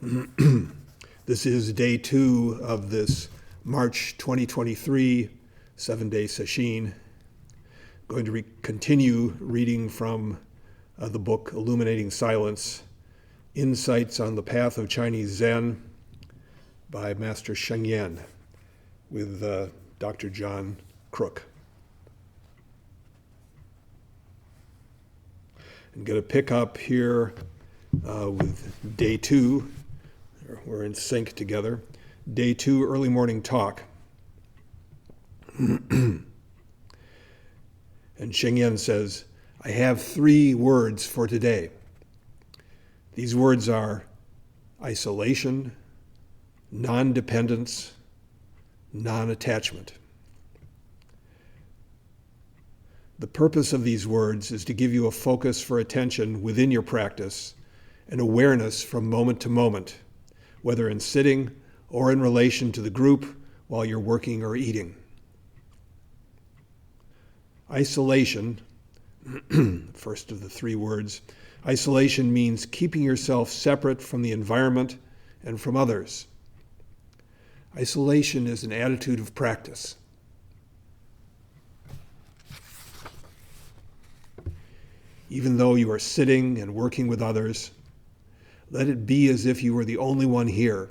This is day 2 of this March 2023 7-day session. Going to continue reading from the book Illuminating Silence, Insights on the Path of Chinese Zen by Master Sheng Yen with Dr. John Crook. I'm going to pick up here with day 2. We're in sync together. Day 2, early morning talk. And Sheng Yen says, I have 3 words for today. These words are isolation, non-dependence, non-attachment. The purpose of these words is to give you a focus for attention within your practice and awareness from moment to moment, whether in sitting or in relation to the group while you're working or eating. Isolation, first of the 3 words, isolation means keeping yourself separate from the environment and from others. Isolation is an attitude of practice. Even though you are sitting and working with others, let it be as if you were the only one here,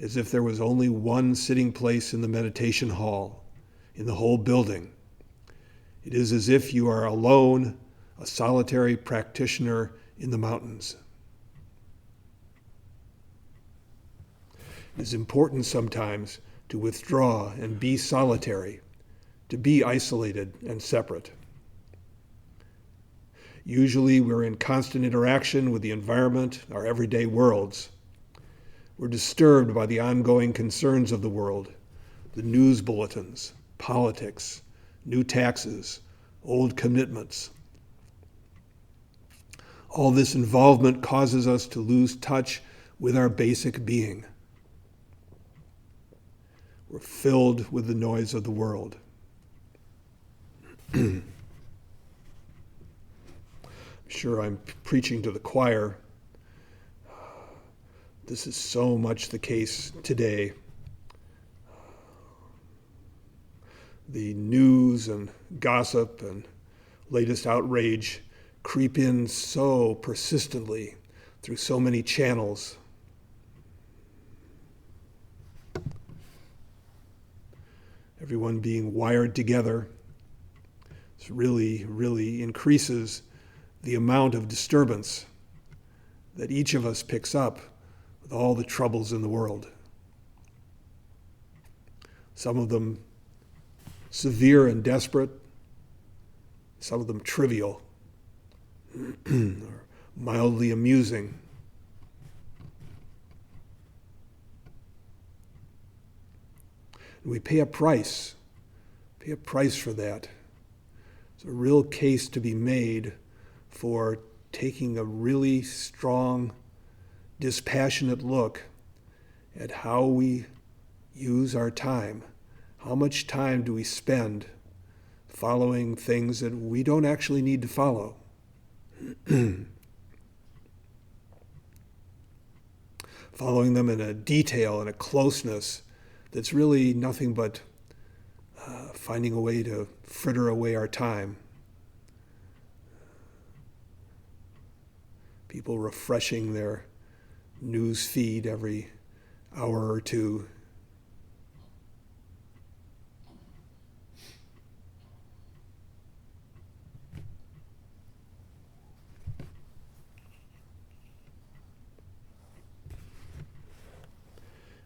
as if there was only one sitting place in the meditation hall, in the whole building. It is as if you are alone, a solitary practitioner in the mountains. It is important sometimes to withdraw and be solitary, to be isolated and separate. Usually we're in constant interaction with the environment, our everyday worlds. We're disturbed by the ongoing concerns of the world, the news bulletins, politics, new taxes, old commitments. All this involvement causes us to lose touch with our basic being. We're filled with the noise of the world. Sure, I'm preaching to the choir. This is so much the case today. The news and gossip and latest outrage creep in so persistently through so many channels. Everyone being wired together. This really increases the amount of disturbance that each of us picks up with all the troubles in the world. Some of them severe and desperate, some of them trivial or mildly amusing. And we pay a price for that. It's a real case to be made for taking a really strong, dispassionate look at how we use our time. How much time do we spend following things that we don't actually need to follow? Following them in a detail and a closeness that's really nothing but finding a way to fritter away our time. People refreshing their news feed every hour or two.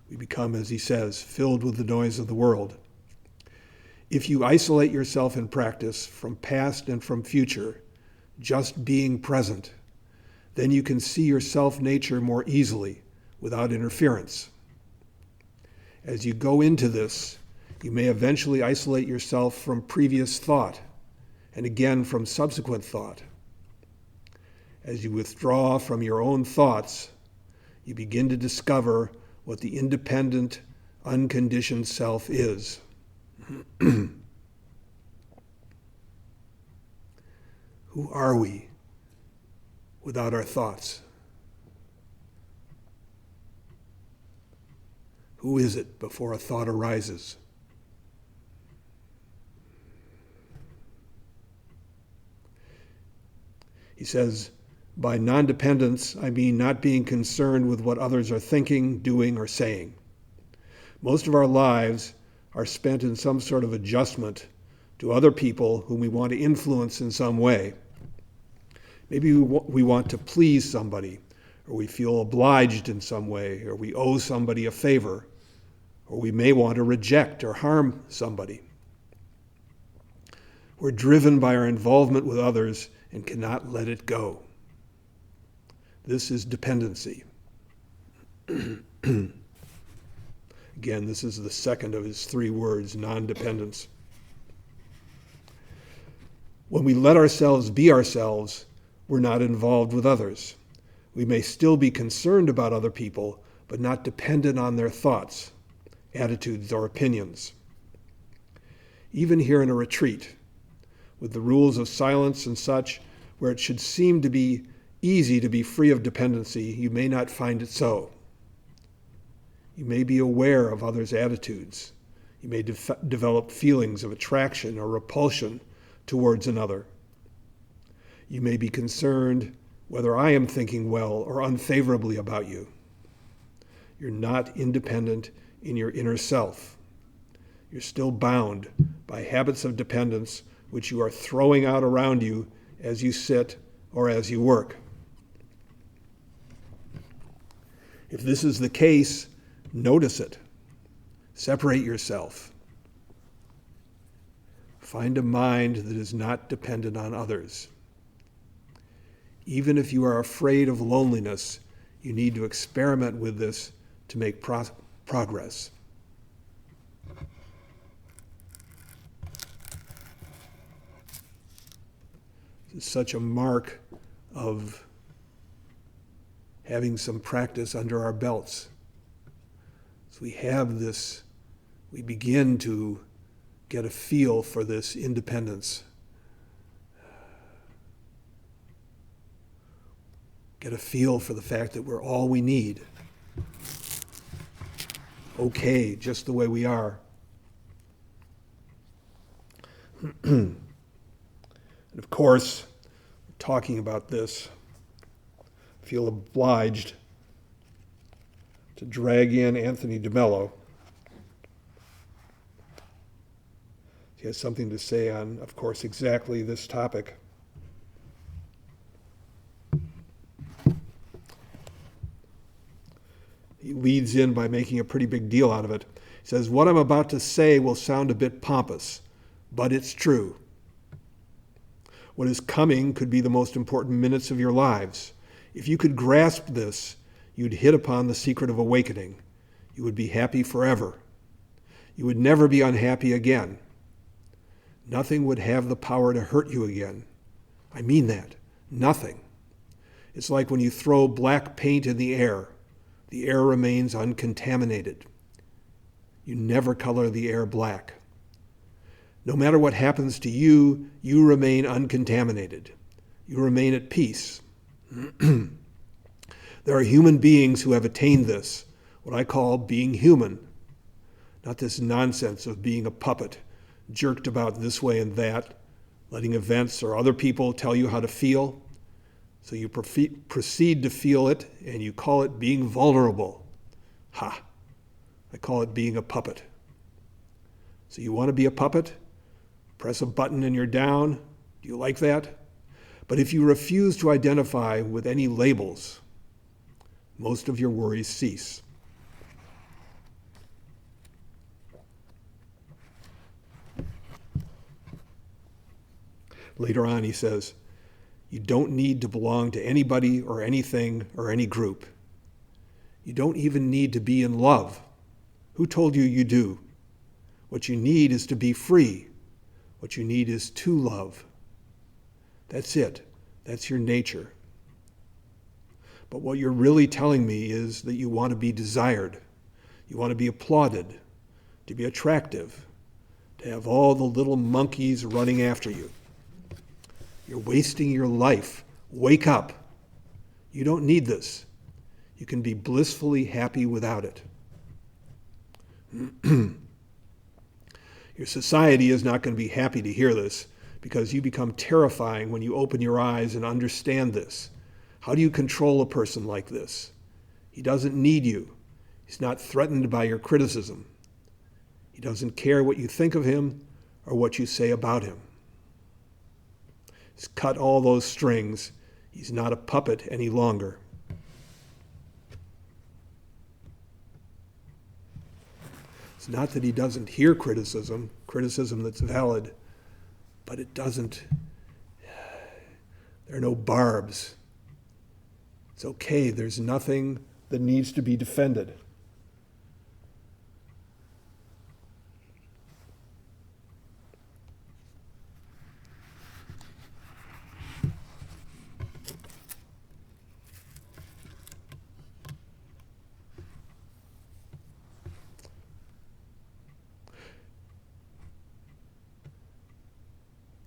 We become, as he says, filled with the noise of the world. If you isolate yourself in practice from past and from future, just being present, then you can see your self-nature more easily without interference. As you go into this, you may eventually isolate yourself from previous thought and again from subsequent thought. As you withdraw from your own thoughts, you begin to discover what the independent, unconditioned self is. Who are we without our thoughts? Who is it before a thought arises? He says, by non-dependence, I mean not being concerned with what others are thinking, doing, or saying. Most of our lives are spent in some sort of adjustment to other people whom we want to influence in some way. Maybe we want to please somebody, or we feel obliged in some way, or we owe somebody a favor, or we may want to reject or harm somebody. We're driven by our involvement with others and cannot let it go. This is dependency. Again, this is the second of his three words, non-dependence. When we let ourselves be ourselves, we're not involved with others. We may still be concerned about other people, but not dependent on their thoughts, attitudes, or opinions. Even here in a retreat, with the rules of silence and such, where it should seem to be easy to be free of dependency, you may not find it so. You may be aware of others' attitudes. You may develop feelings of attraction or repulsion towards another. You may be concerned whether I am thinking well or unfavorably about you. You're not independent in your inner self. You're still bound by habits of dependence which you are throwing out around you as you sit or as you work. If this is the case, notice it. Separate yourself. Find a mind that is not dependent on others. Even if you are afraid of loneliness, you need to experiment with this to make progress. It's such a mark of having some practice under our belts. So we have this, we begin to get a feel for this independence. Get a feel for the fact that we're all we need. Okay, just the way we are. And of course, talking about this, I feel obliged to drag in Anthony DeMello. He has something to say on, of course, exactly this topic. He leads in by making a pretty big deal out of it. He says, what I'm about to say will sound a bit pompous, but it's true. What is coming could be the most important minutes of your lives. If you could grasp this, you'd hit upon the secret of awakening. You would be happy forever. You would never be unhappy again. Nothing would have the power to hurt you again. I mean that. Nothing. It's like when you throw black paint in the air. The air remains uncontaminated. You never color the air black. No matter what happens to you, you remain uncontaminated. You remain at peace. There are human beings who have attained this, what I call being human. Not this nonsense of being a puppet, jerked about this way and that, letting events or other people tell you how to feel. So you proceed to feel it, and you call it being vulnerable. Ha! I call it being a puppet. So you want to be a puppet? Press a button and you're down. Do you like that? But if you refuse to identify with any labels, most of your worries cease. Later on, he says, you don't need to belong to anybody or anything or any group. You don't even need to be in love. Who told you you do? What you need is to be free. What you need is to love. That's it. That's your nature. But what you're really telling me is that you want to be desired. You want to be applauded, to be attractive, to have all the little monkeys running after you. You're wasting your life. Wake up. You don't need this. You can be blissfully happy without it. Your society is not going to be happy to hear this because you become terrifying when you open your eyes and understand this. How do you control a person like this? He doesn't need you. He's not threatened by your criticism. He doesn't care what you think of him or what you say about him. He's cut all those strings. He's not a puppet any longer. It's not that he doesn't hear criticism that's valid, but it doesn't, there are no barbs. It's okay, there's nothing that needs to be defended.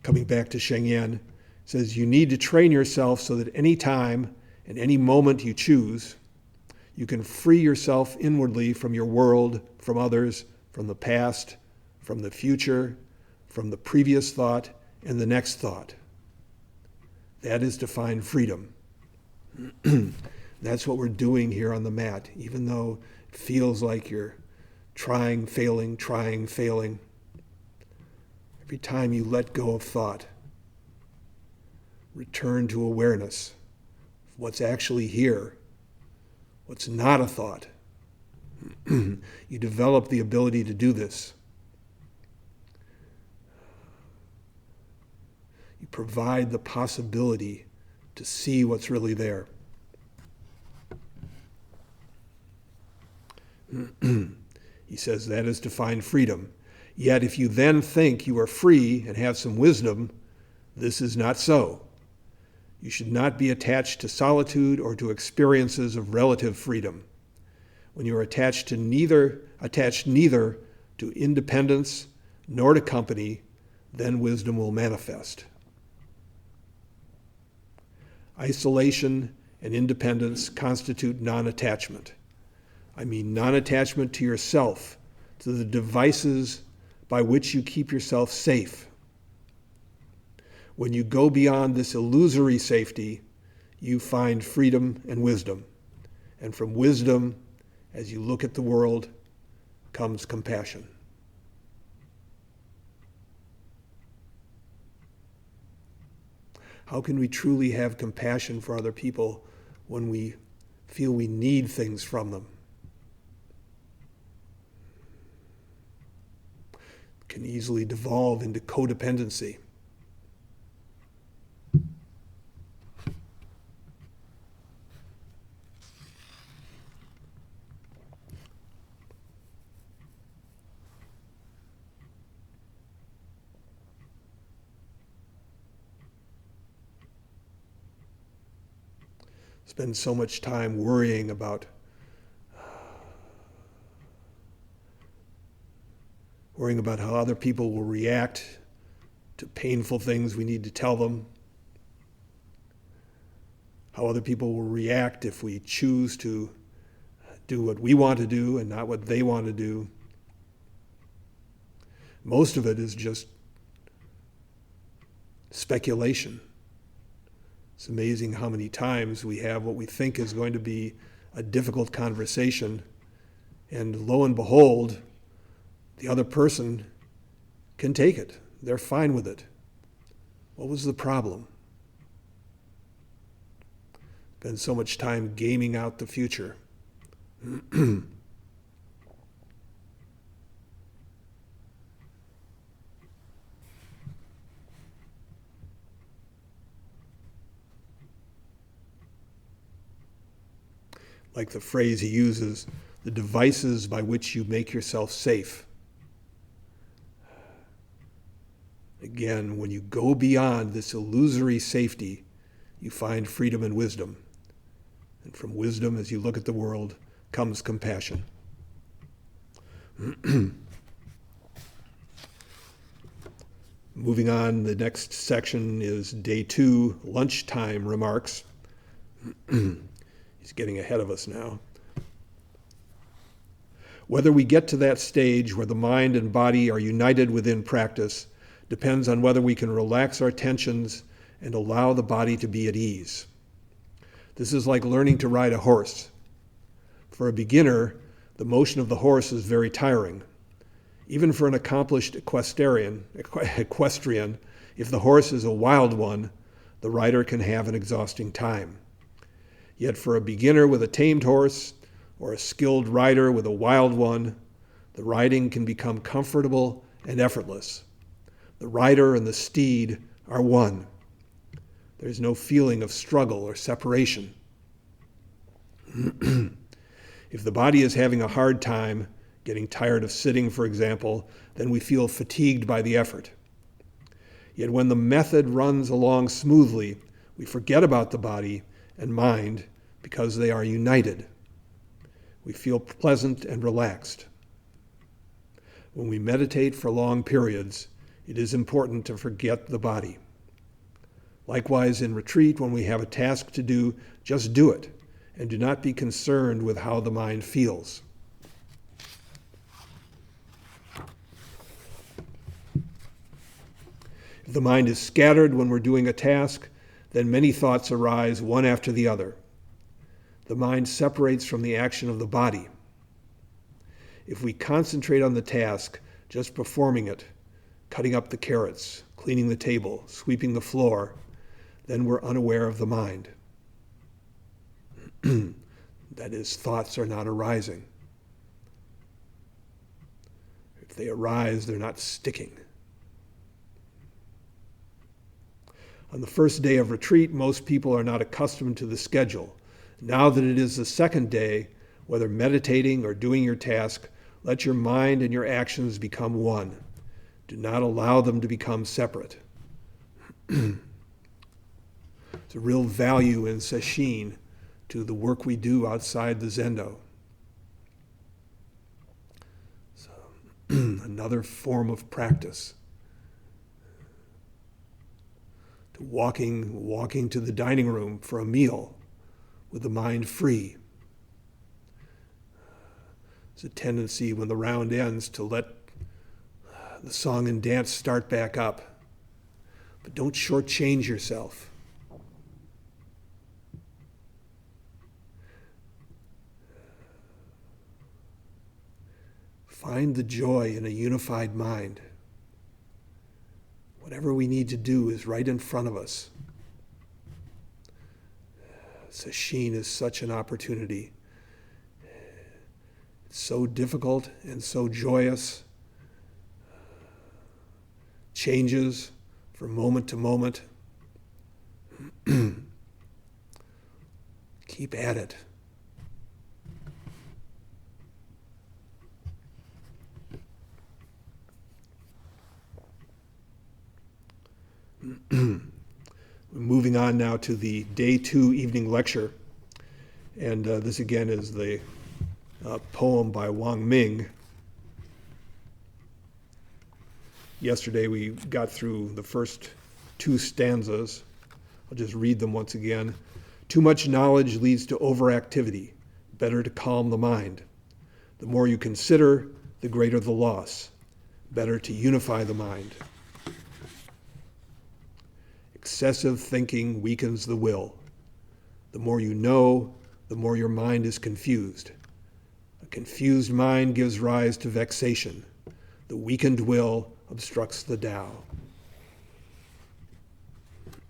Coming back to Sheng Yen, says you need to train yourself so that any time and any moment you choose, you can free yourself inwardly from your world, from others, from the past, from the future, from the previous thought and the next thought. That is to find freedom. That's what we're doing here on the mat, even though it feels like you're trying, failing. Every time you let go of thought, return to awareness of what's actually here, what's not a thought. You develop the ability to do this. You provide the possibility to see what's really there. He says that is to find freedom. Yet if you then think you are free and have some wisdom, this is not so. You should not be attached to solitude or to experiences of relative freedom. When you are attached neither to independence nor to company, then wisdom will manifest. Isolation and independence constitute non-attachment. I mean non-attachment to yourself, to the devices by which you keep yourself safe. When you go beyond this illusory safety, you find freedom and wisdom. And from wisdom, as you look at the world, comes compassion. How can we truly have compassion for other people when we feel we need things from them? It can easily devolve into codependency. Spend so much time worrying about how other people will react to painful things we need to tell them, how other people will react if we choose to do what we want to do and not what they want to do. Most of it is just speculation. It's amazing how many times we have what we think is going to be a difficult conversation, and lo and behold, the other person can take it. They're fine with it. What was the problem? Spend so much time gaming out the future. Like the phrase he uses, the devices by which you make yourself safe. Again, when you go beyond this illusory safety, you find freedom and wisdom. And from wisdom, as you look at the world, comes compassion. Moving on, the next section is day 2, lunchtime remarks. He's getting ahead of us now. Whether we get to that stage where the mind and body are united within practice depends on whether we can relax our tensions and allow the body to be at ease. This is like learning to ride a horse. For a beginner, the motion of the horse is very tiring. Even for an accomplished equestrian, if the horse is a wild one, the rider can have an exhausting time. Yet for a beginner with a tamed horse, or a skilled rider with a wild one, the riding can become comfortable and effortless. The rider and the steed are one. There is no feeling of struggle or separation. If the body is having a hard time, getting tired of sitting, for example, then we feel fatigued by the effort. Yet when the method runs along smoothly, we forget about the body and mind because they are united. We feel pleasant and relaxed. When we meditate for long periods, it is important to forget the body. Likewise, in retreat, when we have a task to do, just do it, and do not be concerned with how the mind feels. If the mind is scattered when we're doing a task, then many thoughts arise one after the other. The mind separates from the action of the body. If we concentrate on the task, just performing it, cutting up the carrots, cleaning the table, sweeping the floor, then we're unaware of the mind. That is, thoughts are not arising. If they arise, they're not sticking. On the first day of retreat, most people are not accustomed to the schedule. Now that it is the second day, whether meditating or doing your task, let your mind and your actions become one. Do not allow them to become separate. There's a real value in sesshin to the work we do outside the zendo. So, another form of practice. To walking to the dining room for a meal with the mind free. There's a tendency when the round ends to let the song and dance start back up. But don't shortchange yourself. Find the joy in a unified mind. Whatever we need to do is right in front of us. Sesshin is such an opportunity. It's so difficult and so joyous. Changes from moment to moment. Keep at it. Moving on now to the Day 2 evening lecture. And this again is the poem by Wang Ming. Yesterday we got through the first 2 stanzas. I'll just read them once again. Too much knowledge leads to overactivity. Better to calm the mind. The more you consider, the greater the loss. Better to unify the mind. Excessive thinking weakens the will. The more you know, the more your mind is confused. A confused mind gives rise to vexation. The weakened will obstructs the Tao.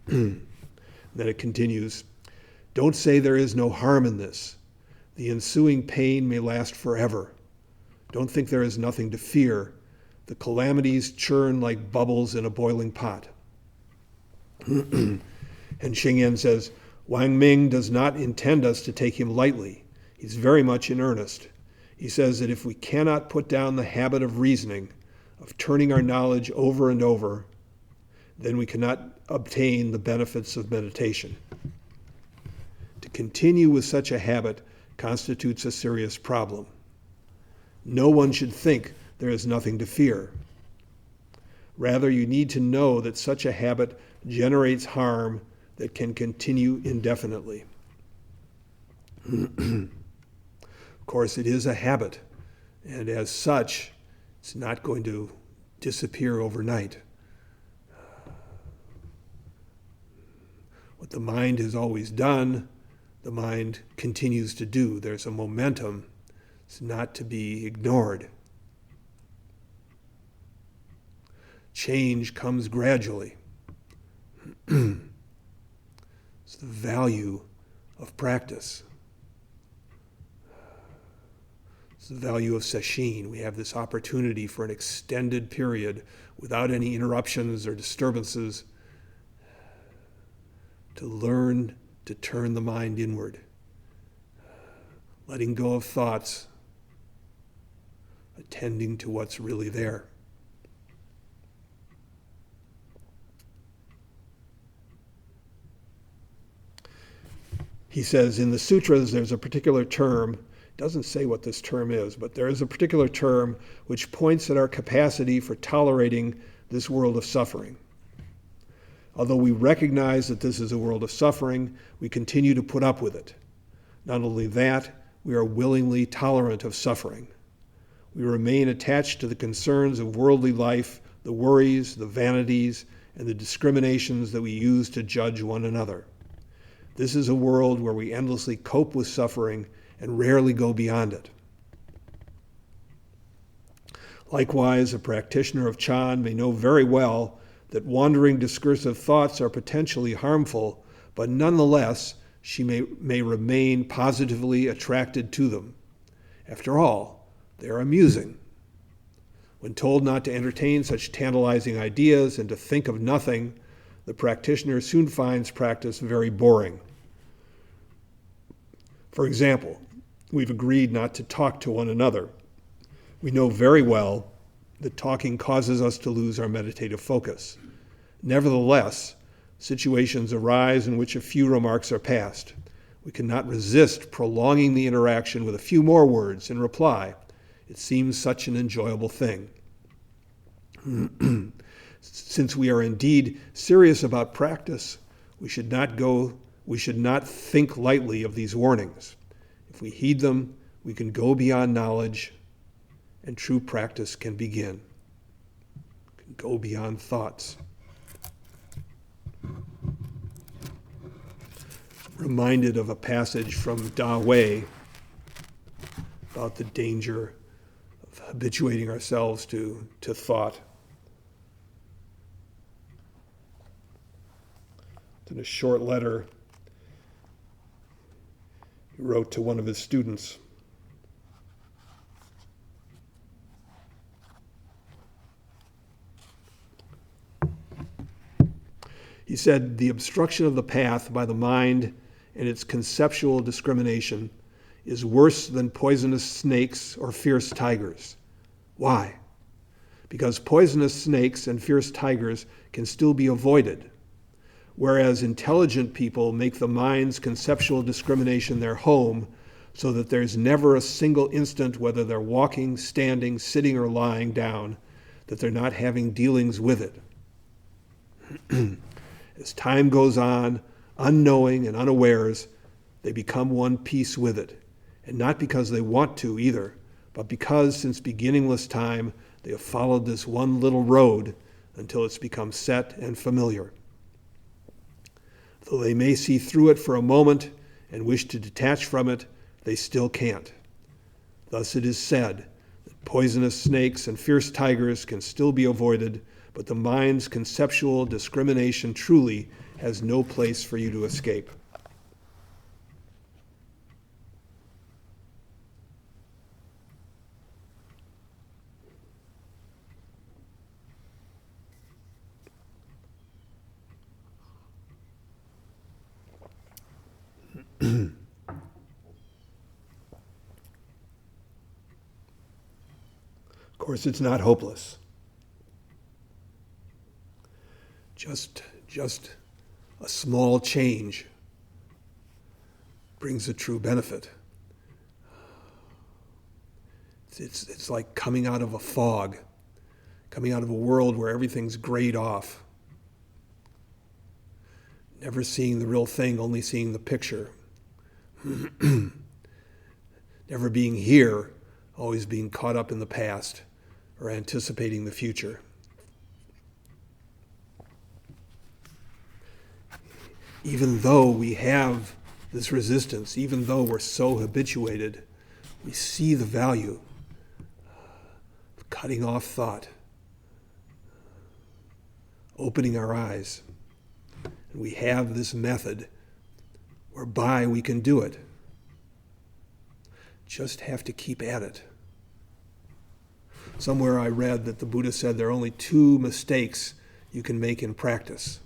Then it continues, don't say there is no harm in this. The ensuing pain may last forever. Don't think there is nothing to fear. The calamities churn like bubbles in a boiling pot. And Xingyan says, Wang Ming does not intend us to take him lightly. He's very much in earnest. He says that if we cannot put down the habit of reasoning, of turning our knowledge over and over, then we cannot obtain the benefits of meditation. To continue with such a habit constitutes a serious problem. No one should think there is nothing to fear. Rather, you need to know that such a habit generates harm that can continue indefinitely. Of course, it is a habit, And as such, it's not going to disappear overnight. What the mind has always done, the mind continues to do. There's a momentum. It's not to be ignored. Change comes gradually. It's the value of practice. It's the value of sesshin. We have this opportunity for an extended period without any interruptions or disturbances to learn to turn the mind inward, letting go of thoughts, attending to what's really there. He says in the sutras there's a particular term, doesn't say what this term is, but there is a particular term which points at our capacity for tolerating this world of suffering. Although we recognize that this is a world of suffering, we continue to put up with it. Not only that, we are willingly tolerant of suffering. We remain attached to the concerns of worldly life, the worries, the vanities, and the discriminations that we use to judge one another. This is a world where we endlessly cope with suffering and rarely go beyond it. Likewise, a practitioner of Chan may know very well that wandering discursive thoughts are potentially harmful, but nonetheless, she may remain positively attracted to them. After all, they are amusing. When told not to entertain such tantalizing ideas and to think of nothing, the practitioner soon finds practice very boring. For example, we've agreed not to talk to one another. We know very well that talking causes us to lose our meditative focus. Nevertheless, situations arise in which a few remarks are passed. We cannot resist prolonging the interaction with a few more words in reply. It seems such an enjoyable thing. Since we are indeed serious about practice, we should not think lightly of these warnings. If we heed them, we can go beyond knowledge, and true practice can begin. We can go beyond thoughts. Reminded of a passage from Da Wei about the danger of habituating ourselves to thought. In a short letter he wrote to one of his students. He said, "The obstruction of the path by the mind and its conceptual discrimination is worse than poisonous snakes or fierce tigers. Why? Because poisonous snakes and fierce tigers can still be avoided, whereas intelligent people make the mind's conceptual discrimination their home so that there's never a single instant, whether they're walking, standing, sitting, or lying down, that they're not having dealings with it. As time goes on, unknowing and unawares, they become one piece with it, and not because they want to either, but because since beginningless time they have followed this one little road until it's become set and familiar. Though they may see through it for a moment and wish to detach from it, they still can't. Thus it is said that poisonous snakes and fierce tigers can still be avoided, but the mind's conceptual discrimination truly has no place for you to escape." Of course, it's not hopeless. Just a small change brings a true benefit. It's like coming out of a fog, coming out of a world where everything's grayed off. Never seeing the real thing, only seeing the picture. Never being here, always being caught up in the past or anticipating the future. Even though we have this resistance, even though we're so habituated, we see the value of cutting off thought, opening our eyes. And we have this method whereby we can do it. Just have to keep at it. Somewhere I read that the Buddha said there are only 2 mistakes you can make in practice.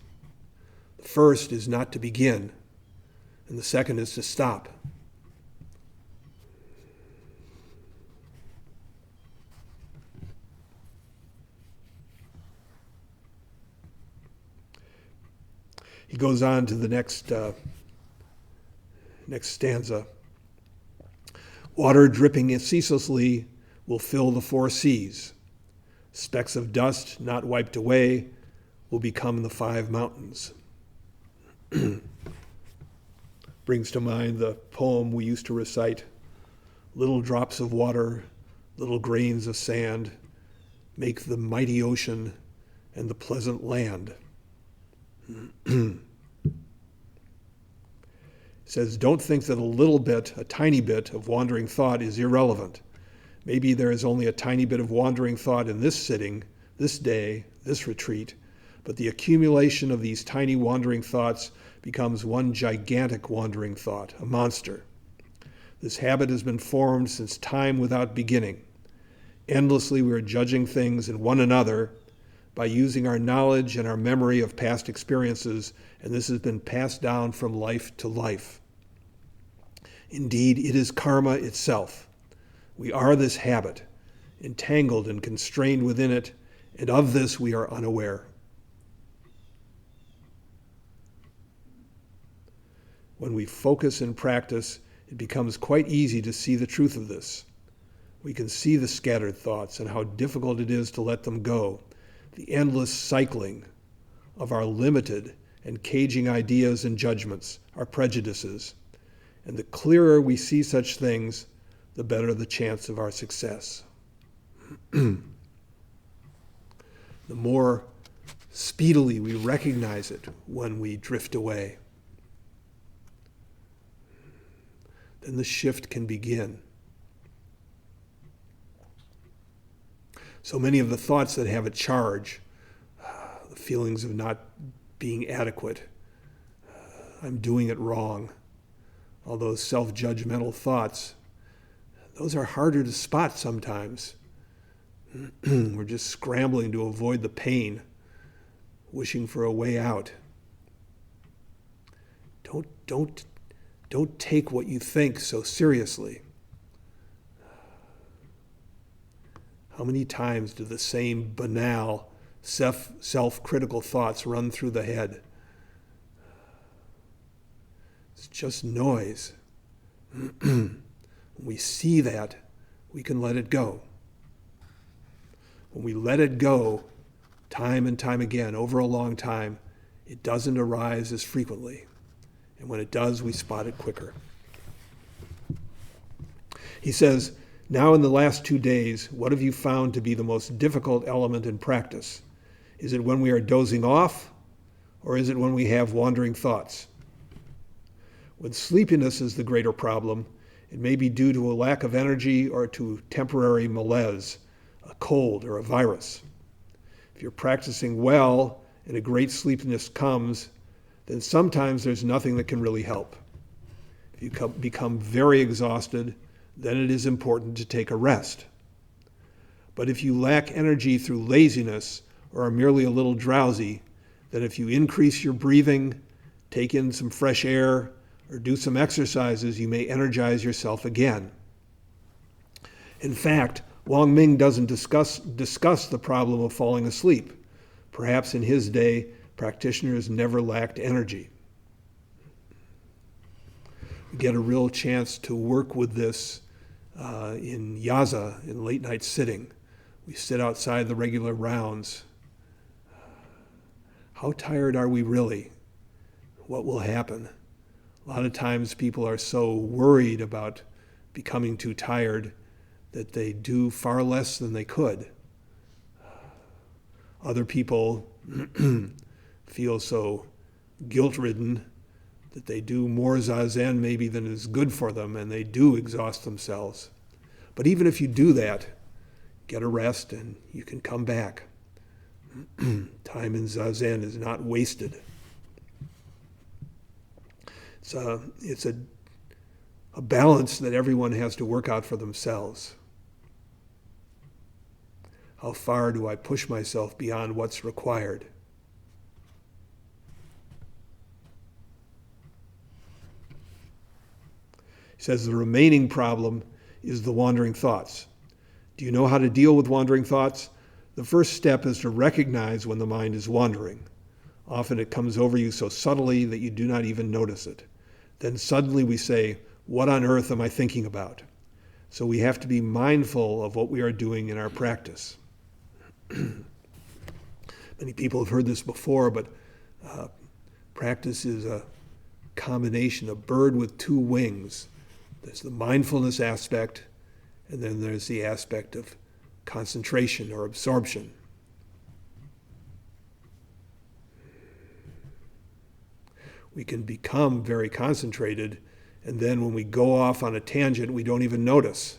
The first is not to begin, and the second is to stop. He goes on to the next stanza. Water dripping ceaselessly will fill the 4 seas. Specks of dust not wiped away will become the 5 mountains. Brings to mind the poem we used to recite. Little drops of water, little grains of sand, make the mighty ocean and the pleasant land. It says, don't think that a tiny bit of wandering thought is irrelevant. Maybe there is only a tiny bit of wandering thought in this sitting, this day, this retreat, but the accumulation of these tiny wandering thoughts becomes one gigantic wandering thought, a monster. This habit has been formed since time without beginning. Endlessly we are judging things and one another by using our knowledge and our memory of past experiences, and this has been passed down from life to life. Indeed, it is karma itself. We are this habit, entangled and constrained within it, and of this we are unaware. When we focus and practice, it becomes quite easy to see the truth of this. We can see the scattered thoughts and how difficult it is to let them go, the endless cycling of our limited and caging ideas and judgments, our prejudices. And the clearer we see such things, the better the chance of our success. The more speedily we recognize it when we drift away, then the shift can begin. So many of the thoughts that have a charge, the feelings of not being adequate, I'm doing it wrong, all those self-judgmental thoughts, those are harder to spot sometimes. We're just scrambling to avoid the pain, wishing for a way out. Don't take what you think so seriously. How many times do the same banal, self-critical thoughts run through the head? It's just noise. When we see that, we can let it go. When we let it go, time and time again, over a long time, it doesn't arise as frequently. And when it does, we spot it quicker. He says, now in the last 2 days, what have you found to be the most difficult element in practice? Is it when we are dozing off, or is it when we have wandering thoughts? When sleepiness is the greater problem, it may be due to a lack of energy or to temporary malaise, a cold or a virus. If you're practicing well and a great sleepiness comes, then sometimes there's nothing that can really help. If you become very exhausted, then it is important to take a rest. But if you lack energy through laziness or are merely a little drowsy, then if you increase your breathing, take in some fresh air, or do some exercises, you may energize yourself again. In fact, Wang Ming doesn't discuss the problem of falling asleep. Perhaps in his day, practitioners never lacked energy. We get a real chance to work with this in yaza, in late night sitting. We sit outside the regular rounds. How tired are we really? What will happen? A lot of times people are so worried about becoming too tired that they do far less than they could. Other people feel so guilt-ridden that they do more zazen maybe than is good for them, and they do exhaust themselves. But even if you do that, get a rest and you can come back. Time in zazen is not wasted. It's a balance that everyone has to work out for themselves. How far do I push myself beyond what's required? He says the remaining problem is the wandering thoughts. Do you know how to deal with wandering thoughts? The first step is to recognize when the mind is wandering. Often it comes over you so subtly that you do not even notice it. Then suddenly we say, what on earth am I thinking about? So we have to be mindful of what we are doing in our practice. Many people have heard this before, but practice is a combination, a bird with two wings. There's the mindfulness aspect, and then there's the aspect of concentration or absorption. We can become very concentrated, and then when we go off on a tangent, we don't even notice.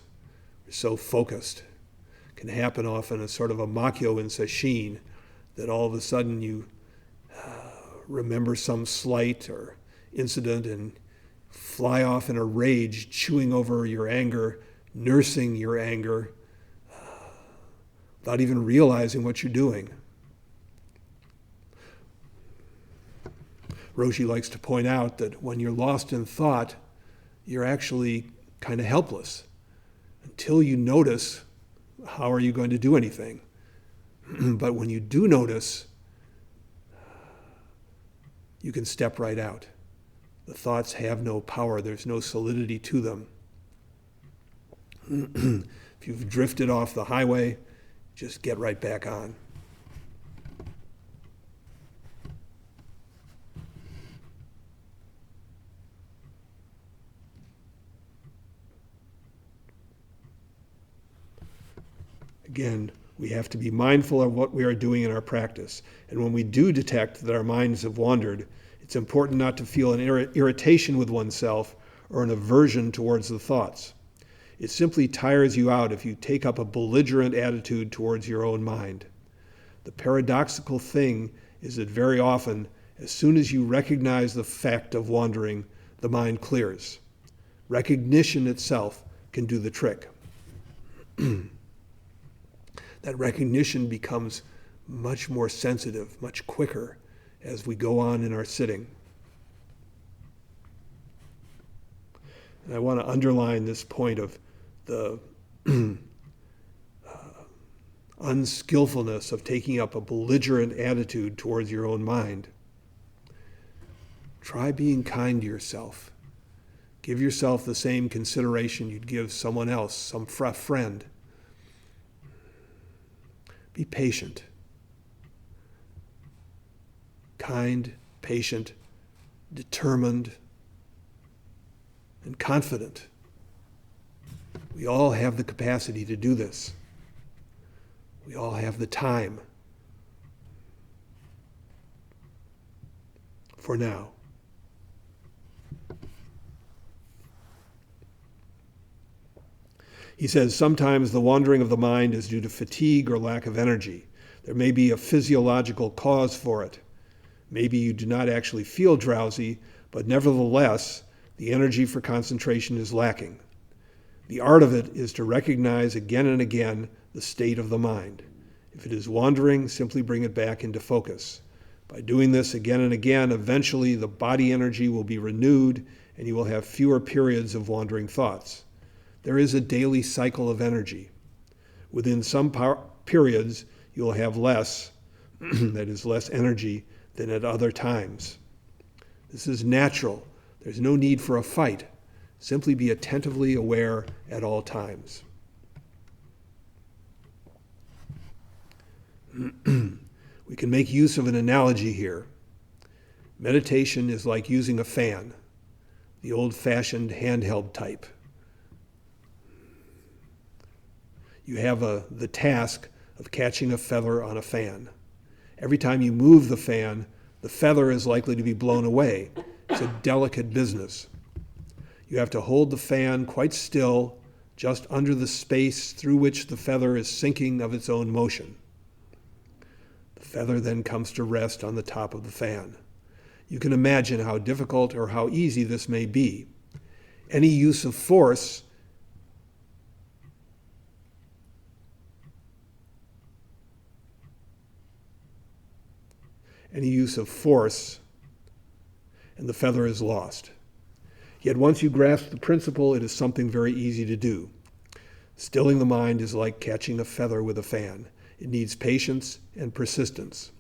We're so focused. It can happen often as sort of a makyo in sesshin, that all of a sudden you remember some slight or incident and fly off in a rage, chewing over your anger, nursing your anger, without even realizing what you're doing. Roshi likes to point out that when you're lost in thought, you're actually kind of helpless. Until you notice, how are you going to do anything? But when you do notice, you can step right out. The thoughts have no power. There's no solidity to them. If you've drifted off the highway, just get right back on. Again, we have to be mindful of what we are doing in our practice. And when we do detect that our minds have wandered, it's important not to feel an irritation with oneself or an aversion towards the thoughts. It simply tires you out if you take up a belligerent attitude towards your own mind. The paradoxical thing is that very often, as soon as you recognize the fact of wandering, the mind clears. Recognition itself can do the trick. That recognition becomes much more sensitive, much quicker as we go on in our sitting. And I want to underline this point of the unskillfulness of taking up a belligerent attitude towards your own mind. Try being kind to yourself. Give yourself the same consideration you'd give someone else, some friend. Be patient. Kind, patient, determined, and confident. We all have the capacity to do this. We all have the time. For now. He says sometimes the wandering of the mind is due to fatigue or lack of energy. There may be a physiological cause for it. Maybe you do not actually feel drowsy, but nevertheless, the energy for concentration is lacking. The art of it is to recognize again and again the state of the mind. If it is wandering, simply bring it back into focus. By doing this again and again, eventually the body energy will be renewed and you will have fewer periods of wandering thoughts. There is a daily cycle of energy. Within some periods, you'll have less, that is less energy than at other times. This is natural. There's no need for a fight. Simply be attentively aware at all times. We can make use of an analogy here. Meditation is like using a fan, the old-fashioned handheld type. You have the task of catching a feather on a fan. Every time you move the fan, the feather is likely to be blown away. It's a delicate business. You have to hold the fan quite still, just under the space through which the feather is sinking of its own motion. The feather then comes to rest on the top of the fan. You can imagine how difficult or how easy this may be. Any use of force and the feather is lost. Yet once you grasp the principle, it is something very easy to do. Stilling the mind is like catching a feather with a fan. It needs patience and persistence.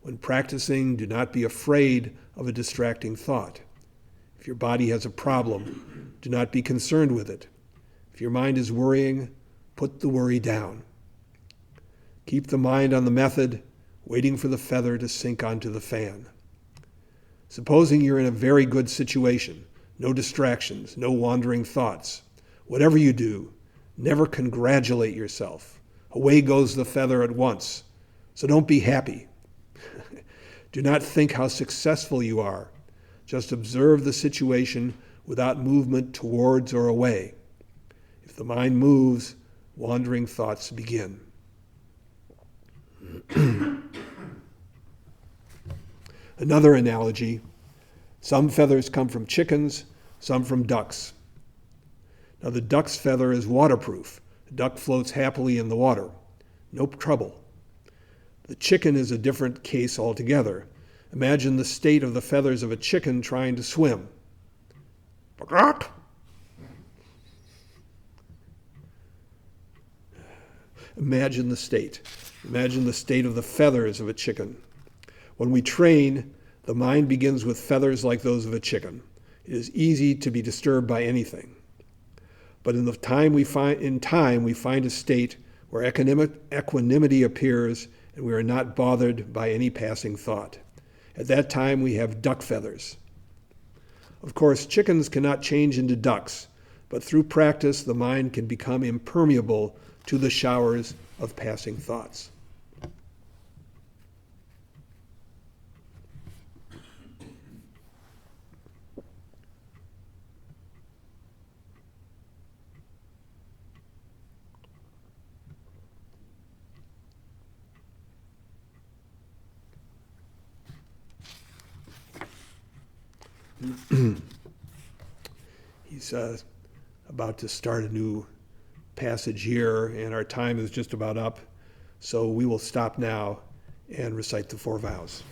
When practicing, do not be afraid of a distracting thought. If your body has a problem, do not be concerned with it. If your mind is worrying, put the worry down. Keep the mind on the method, waiting for the feather to sink onto the fan. Supposing you're in a very good situation, no distractions, no wandering thoughts. Whatever you do, never congratulate yourself. Away goes the feather at once. So don't be happy. Do not think how successful you are. Just observe the situation without movement towards or away. If the mind moves, wandering thoughts begin. Another analogy, some feathers come from chickens, some from ducks. Now the duck's feather is waterproof. The duck floats happily in the water. No trouble. The chicken is a different case altogether. Imagine the state of the feathers of a chicken trying to swim. Imagine the state. Imagine the state of the feathers of a chicken. When we train, the mind begins with feathers like those of a chicken. It is easy to be disturbed by anything. But in time we find a state where equanimity appears and we are not bothered by any passing thought. At that time we have duck feathers. Of course, chickens cannot change into ducks, but through practice the mind can become impermeable to the showers of passing thoughts. He's about to start a new passage here, and our time is just about up, so we will stop now and recite the 4 vows.